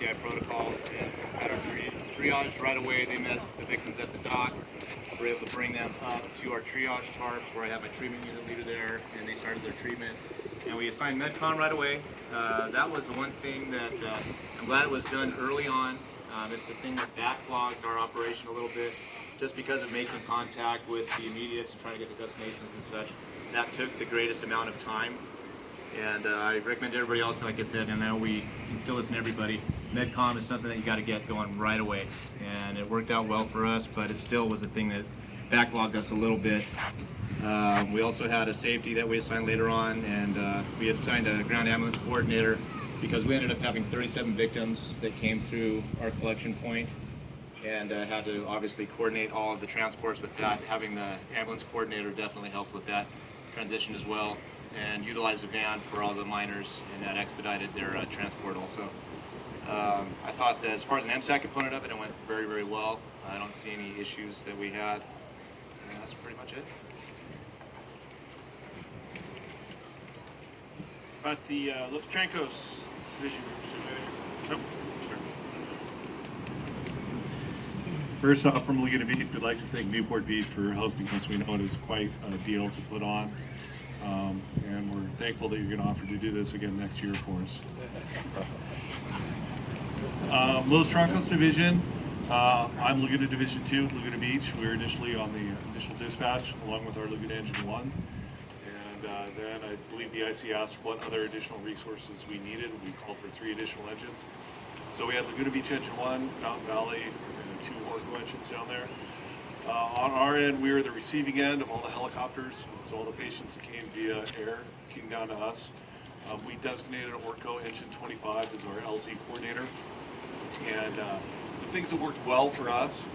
MCI protocols and had our triage right away. They met the victims at the dock. We're able to bring them up to our triage tarps where I have my treatment unit leader there, and they started their treatment. And we assigned MedCom right away. That was the one thing that I'm glad it was done early on. It's the thing that backlogged our operation a little bit, just because of making contact with the immediates and trying to get the destinations and such. That took the greatest amount of time. And I recommend everybody else, like I said, and I know we still listen to everybody, MedCom is something that you got to get going right away. And it worked out well for us, but it still was a thing that backlogged us a little bit. We also had a safety that we assigned later on, and we assigned a ground ambulance coordinator because we ended up having 37 victims that came through our collection point, and had to obviously coordinate all of the transports with that. Having the ambulance coordinator definitely helped with that transition as well, and utilized a van for all the miners, and that expedited their transport also. I thought that as far as an MSAC component of it, it went very, very well. I don't see any issues that we had, and that's pretty much it. About the Los Trancos division. Nope. Sure. First off, from Laguna Beach, we'd like to thank Newport Beach for hosting us. We know it is quite a deal to put on, and we're thankful that you're going to offer to do this again next year for us. Los Trancos Division, I'm Laguna Division 2, Laguna Beach. We were initially on the initial dispatch along with our Laguna Engine 1. And then I believe the IC asked what other additional resources we needed. We called for 3 additional engines. So we had Laguna Beach Engine 1, Fountain Valley, and 2 Orco engines down there. On our end, we were the receiving end of all the helicopters, so all the patients that came via air came down to us. We designated Orco Engine 25 as our LZ coordinator. And the things that worked well for us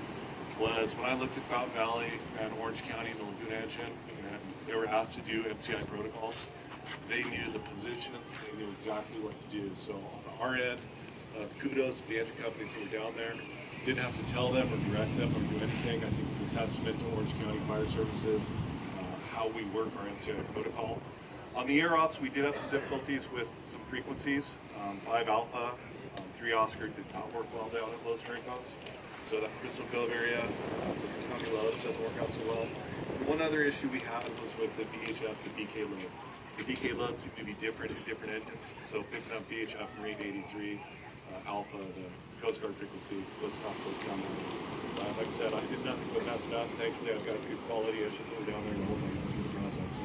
was when I looked at Fountain Valley and Orange County and the Laguna engine, and they were asked to do MCI protocols, they knew the positions, they knew exactly what to do. So on our end, kudos to the engine companies that were down there. Didn't have to tell them or direct them or do anything. I think it's a testament to Orange County Fire Services, how we work our MCI protocol. On the air ops, we did have some difficulties with some frequencies. 5 Alpha, 3 Oscar did not work well down at Los Trancos. So that Crystal Cove area with the county loads doesn't work out so well. One other issue we had was with the VHF, the BK loads. The BK loads seem to be different in different engines. So picking up VHF Marine 83, Alpha, the Coast Guard frequency was tough to come down. Like I said, I did nothing but mess it up. Thankfully, I've got good quality engines that were down there to hold me through the process.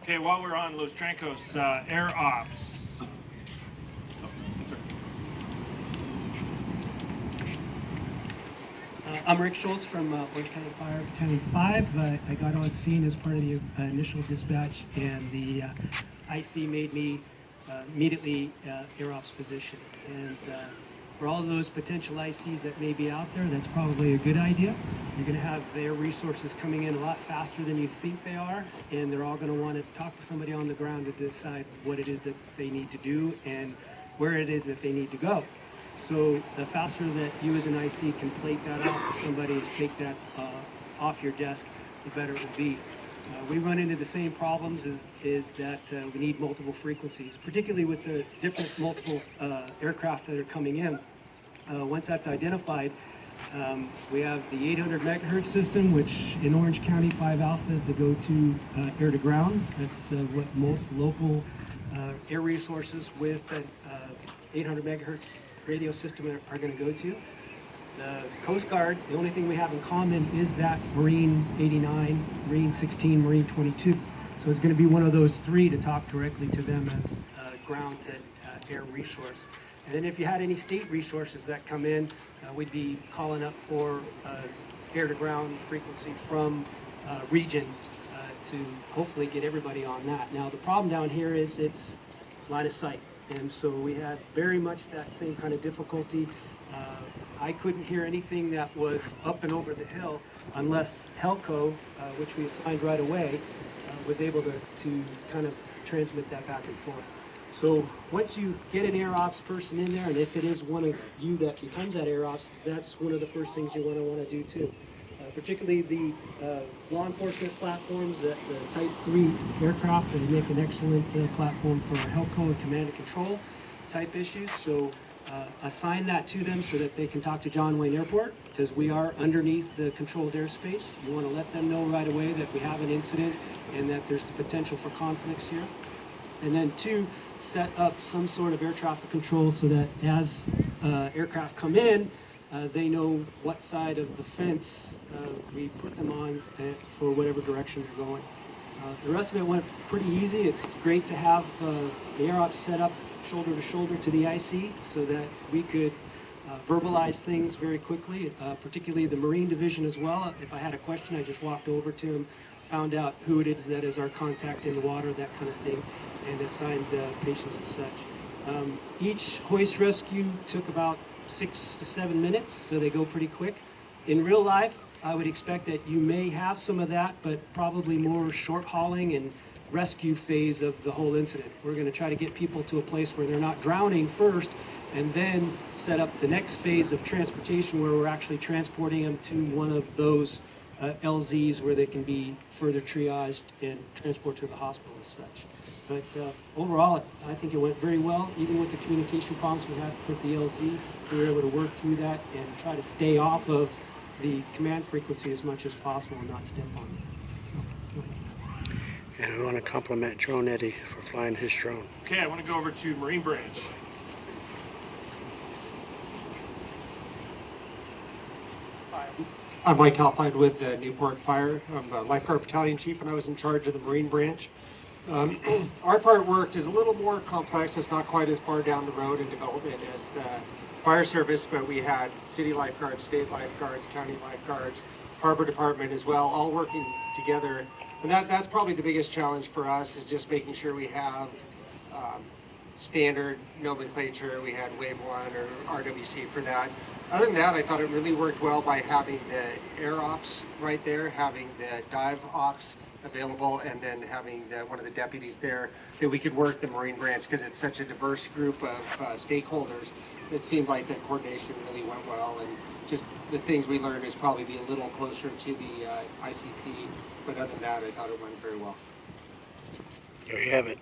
Okay, while we're on Los Trancos, air ops. I'm Rick Schultz from Orange County Fire Battalion 5. I got on scene as part of the initial dispatch, and the IC made me immediately air ops position. And for all of those potential ICs that may be out there, that's probably a good idea. You're going to have their resources coming in a lot faster than you think they are, and they're all going to want to talk to somebody on the ground to decide what it is that they need to do and where it is that they need to go. So the faster that you as an IC can plate that off to somebody and take that off your desk, the better it will be. We run into the same problems is that we need multiple frequencies, particularly with the different multiple aircraft that are coming in. Once that's identified, we have the 800 megahertz system, which in Orange County 5 Alpha is the go-to air to ground. That's what most local air resources with that 800 megahertz radio system are going to go to. The Coast Guard, the only thing we have in common is that Marine 89, Marine 16, Marine 22. So it's going to be one of those 3 to talk directly to them as ground to air resource. And then if you had any state resources that come in, we'd be calling up for air to ground frequency from region to hopefully get everybody on that. Now the problem down here is it's line of sight. And so we had very much that same kind of difficulty. I couldn't hear anything that was up and over the hill unless Helco, which we assigned right away, was able to kind of transmit that back and forth. So once you get an air ops person in there, and if it is one of you that becomes that air ops, that's one of the first things you want to do too. particularly the law enforcement platforms, the Type 3 aircraft. They make an excellent platform for HELCO and command and control type issues. So assign that to them so that they can talk to John Wayne Airport, because we are underneath the controlled airspace. You want to let them know right away that we have an incident and that there's the potential for conflicts here. And then 2, set up some sort of air traffic control so that as aircraft come in, they know what side of the fence we put them on for whatever direction they're going. The rest of it went pretty easy. It's great to have the air ops set up shoulder to shoulder to the IC so that we could verbalize things very quickly, particularly the Marine Division as well. If I had a question, I just walked over to him, found out who it is that is our contact in the water, that kind of thing, and assigned patients as such. Each hoist rescue took about 6 to 7 minutes, so they go pretty quick. In real life, I would expect that you may have some of that, but probably more short hauling and rescue phase of the whole incident. We're going to try to get people to a place where they're not drowning first, and then set up the next phase of transportation where we're actually transporting them to one of those LZs where they can be further triaged and transported to the hospital as such. But overall, I think it went very well. Even with the communication problems we had with the LZ, we were able to work through that and try to stay off of the command frequency as much as possible and not step on it. And we want to compliment Drone Eddie for flying his drone. Okay, I want to go over to Marine Branch. I'm Mike Alpine with the Newport Fire. I'm a lifeguard battalion chief, and I was in charge of the Marine Branch. Our part worked is a little more complex. It's not quite as far down the road in development as the fire service, but we had city lifeguards, state lifeguards, county lifeguards, harbor department as well, all working together. And that's probably the biggest challenge for us, is just making sure we have standard nomenclature. We had Wave 1 or RWC for that. Other than that, I thought it really worked well by having the air ops right there, having the dive ops available, and then having one of the deputies there, that we could work the Marine Branch, because it's such a diverse group of stakeholders. It seemed like the coordination really went well, and just the things we learned is probably be a little closer to the ICP, but other than that, I thought it went very well. There you have it.